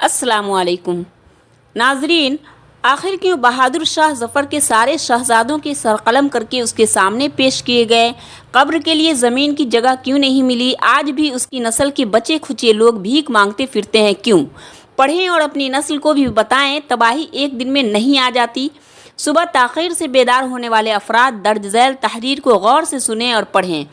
अस्सलामुअलैकुम नाजरीन, आखिर क्यों बहादुर शाह ज़फ़र के सारे शहज़ादों के सरकलम करके उसके सामने पेश किए गए? कब्र के लिए ज़मीन की जगह क्यों नहीं मिली? आज भी उसकी नस्ल के बचे खुचे लोग भीख मांगते फिरते हैं क्यों? पढ़ें और अपनी नस्ल को भी बताएं, तबाही एक दिन में नहीं आ जाती। सुबह ताख़ीर से बेदार होने वाले अफराद दर्ज झैल तहरीर को गौर से सुनें और पढ़ें।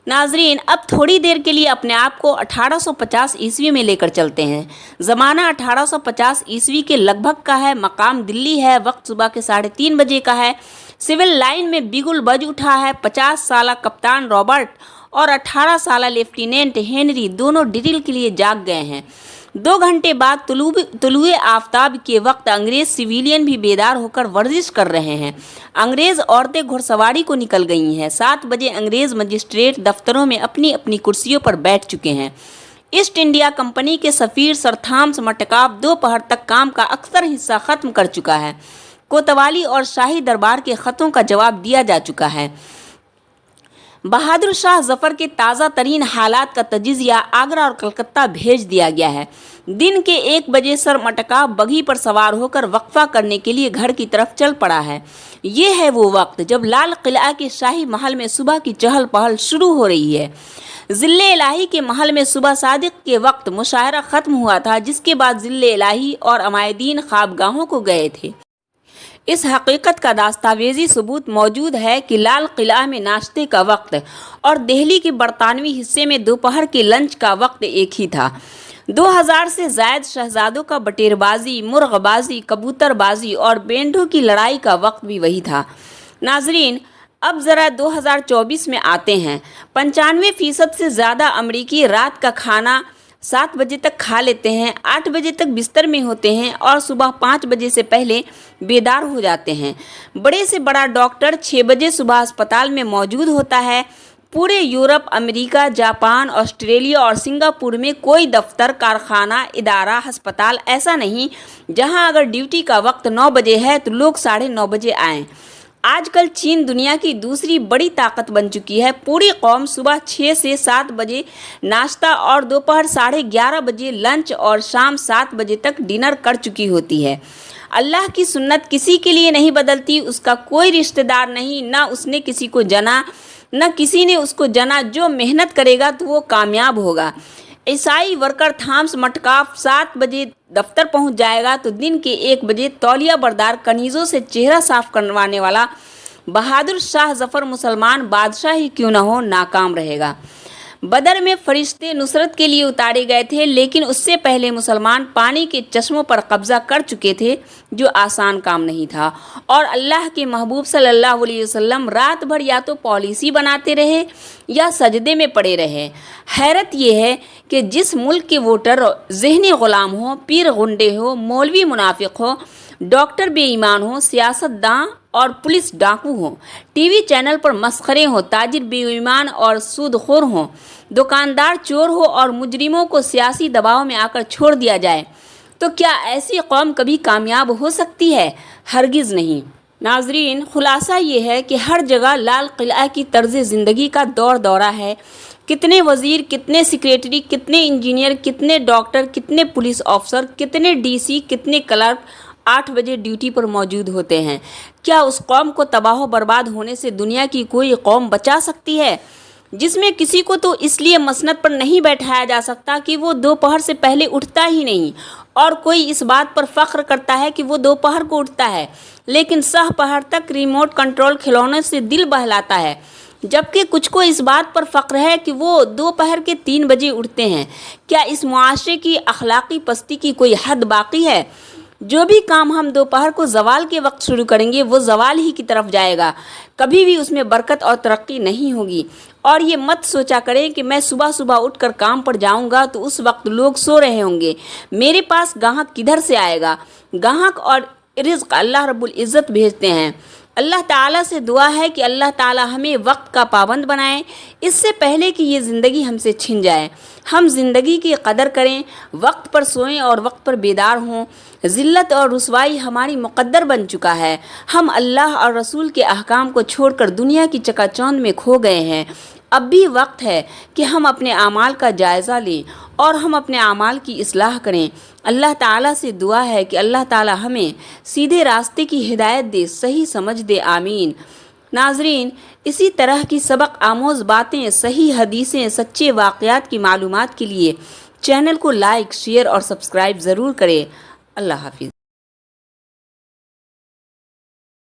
नाजरीन, अब थोड़ी देर के लिए अपने आप को 1850 ईस्वी में लेकर चलते हैं। ज़माना 1850 ईस्वी के लगभग का है, मकाम दिल्ली है, वक्त सुबह के 3:30 बजे का है। सिविल लाइन में बिगुल बज उठा है। 50 साला कप्तान रॉबर्ट और 18 साला लेफ्टिनेंट हेनरी दोनों ड्रिल के लिए जाग गए हैं। 2 घंटे बाद तुलुए आफ्ताब के वक्त अंग्रेज सिविलियन भी बेदार होकर वर्जिश कर रहे हैं। अंग्रेज औरतें घुड़सवारी को निकल गई हैं। 7 बजे अंग्रेज मजिस्ट्रेट दफ्तरों में अपनी अपनी कुर्सियों पर बैठ चुके हैं। ईस्ट इंडिया कंपनी के सफ़ीर सर थॉमस मटकाफ दोपहर तक काम का अक्सर हिस्सा ख़त्म कर चुका है। कोतवाली और शाही दरबार के ख़तों का जवाब दिया जा चुका है। बहादुर शाह ज़फ़र के ताज़ा तरीन हालात का तजिज़िया आगरा और कलकत्ता भेज दिया गया है। दिन के 1 बजे सर मटकाफ बघी पर सवार होकर वक्फा करने के लिए घर की तरफ चल पड़ा है। ये है वो वक्त जब लाल किला के शाही महल में सुबह की चहल पहल शुरू हो रही है। ज़िल्ले इलाही के महल में सुबह सादिक के वक्त मुशायरा ख़त्म हुआ था, जिसके बाद ज़िल्ले इलाही और अमायदीन ख्वाबगाहों को गए थे। इस हकीकत का दस्तावेजी सबूत मौजूद है कि लाल किला में नाश्ते का वक्त और दिल्ली के बरतानवी हिस्से में दोपहर के लंच का वक्त एक ही था। 2000 से ज़ायद शहजादों का बटेरबाजी, मुर्गबाजी, कबूतरबाजी और बेंडों की लड़ाई का वक्त भी वही था। नाजरीन, अब ज़रा 2024 में आते हैं। 95% से ज़्यादा अमरीकी रात का खाना 7 बजे तक खा लेते हैं, 8 बजे तक बिस्तर में होते हैं और सुबह 5 बजे से पहले बेदार हो जाते हैं। बड़े से बड़ा डॉक्टर 6 बजे सुबह अस्पताल में मौजूद होता है। पूरे यूरोप, अमेरिका, जापान, ऑस्ट्रेलिया और सिंगापुर में कोई दफ्तर, कारखाना, इदारा, अस्पताल ऐसा नहीं जहां अगर ड्यूटी का वक्त 9 बजे है तो लोग 9:30 बजे आएँ। आजकल चीन दुनिया की दूसरी बड़ी ताकत बन चुकी है। पूरी कौम सुबह 6 से 7 बजे नाश्ता और दोपहर 11:30 बजे लंच और शाम 7 बजे तक डिनर कर चुकी होती है। अल्लाह की सुन्नत किसी के लिए नहीं बदलती। उसका कोई रिश्तेदार नहीं, ना उसने किसी को जना, न किसी ने उसको जना। जो मेहनत करेगा तो वो कामयाब होगा। ईसाई वर्कर थॉमस मटकाफ 7 बजे दफ्तर पहुंच जाएगा तो दिन के 1 बजे तौलिया बरदार कनीज़ों से चेहरा साफ करवाने वाला बहादुर शाह ज़फ़र मुसलमान बादशाह ही क्यों न हो, नाकाम रहेगा। बदर में फरिश्ते नुसरत के लिए उतारे गए थे, लेकिन उससे पहले मुसलमान पानी के चश्मों पर कब्जा कर चुके थे, जो आसान काम नहीं था। और अल्लाह के महबूब सल्लल्लाहु अलैहि वसल्लम रात भर या तो पॉलिसी बनाते रहे या सजदे में पड़े रहे। हैरत यह है कि जिस मुल्क के वोटर ज़हनी ग़ुलाम हो, पीर गुंडे हो, मौलवी मुनाफिक हो, डॉक्टर बेईमान हो, सियासतदान और पुलिस डाकू हो, टीवी चैनल पर मस्खरे हो, ताजिर बेईमान और सूदखोर हो, दुकानदार चोर हो और मुजरिमों को सियासी दबाव में आकर छोड़ दिया जाए, तो क्या ऐसी कौम कभी कामयाब हो सकती है? हरगिज़ नहीं। नाजरीन, खुलासा ये है कि हर जगह लाल किला की तर्ज ज़िंदगी का दौर दौरा है। कितने वज़ीर, कितने सेक्रेटरी, कितने इंजीनियर, कितने डॉक्टर, कितने पुलिस ऑफिसर, कितने डीसी, कितने क्लर्क 8 बजे ड्यूटी पर मौजूद होते हैं। क्या उस कौम को तबाह बर्बाद होने से दुनिया की कोई कौम बचा सकती है? जिसमें किसी को तो इसलिए मसनद पर नहीं बैठाया जा सकता कि वो दोपहर से पहले उठता ही नहीं, और कोई इस बात पर फ़ख्र करता है कि वो दोपहर को उठता है, लेकिन सह पहर तक रिमोट कंट्रोल खिलौने से दिल बहलाता है। जबकि कुछ को इस बात पर फ़ख्र है कि वो दोपहर के 3 बजे उठते हैं। क्या इस मुआशरे की अखलाकी पस्ती की कोई हद बाकी है? जो भी काम हम दोपहर को ज़वाल के वक्त शुरू करेंगे वो ज़वाल ही की तरफ जाएगा। कभी भी उसमें बरकत और तरक्की नहीं होगी। और ये मत सोचा करें कि मैं सुबह सुबह उठकर काम पर जाऊंगा तो उस वक्त लोग सो रहे होंगे, मेरे पास गाहक किधर से आएगा? गाहक और रिज़्क़ अल्लाह रब्बुल इज़्ज़त भेजते हैं। अल्लाह ताला से दुआ है कि अल्लाह ताला हमें वक्त का पाबंद बनाए, इससे पहले कि ये ज़िंदगी हमसे छिन जाए। हम ज़िंदगी की कदर करें, वक्त पर सोएं और वक्त पर बेदार हों। ज़िल्लत और रुसवाई हमारी मुक़द्दर बन चुका है। हम अल्लाह और रसूल के अहकाम को छोड़कर दुनिया की चकाचौंध में खो गए हैं। अब भी वक्त है कि हम अपने आमाल का जायज़ा लें اور ہم اپنے اعمال کی اصلاح کریں۔ اللہ تعالیٰ سے دعا ہے کہ اللہ تعالیٰ ہمیں سیدھے راستے کی ہدایت دے، صحیح سمجھ دے، آمین۔ ناظرین، اسی طرح کی سبق آموز باتیں، صحیح حدیثیں، سچے واقعات کی معلومات کے لیے چینل کو لائک، شیئر اور سبسکرائب ضرور کریں۔ اللہ حافظ۔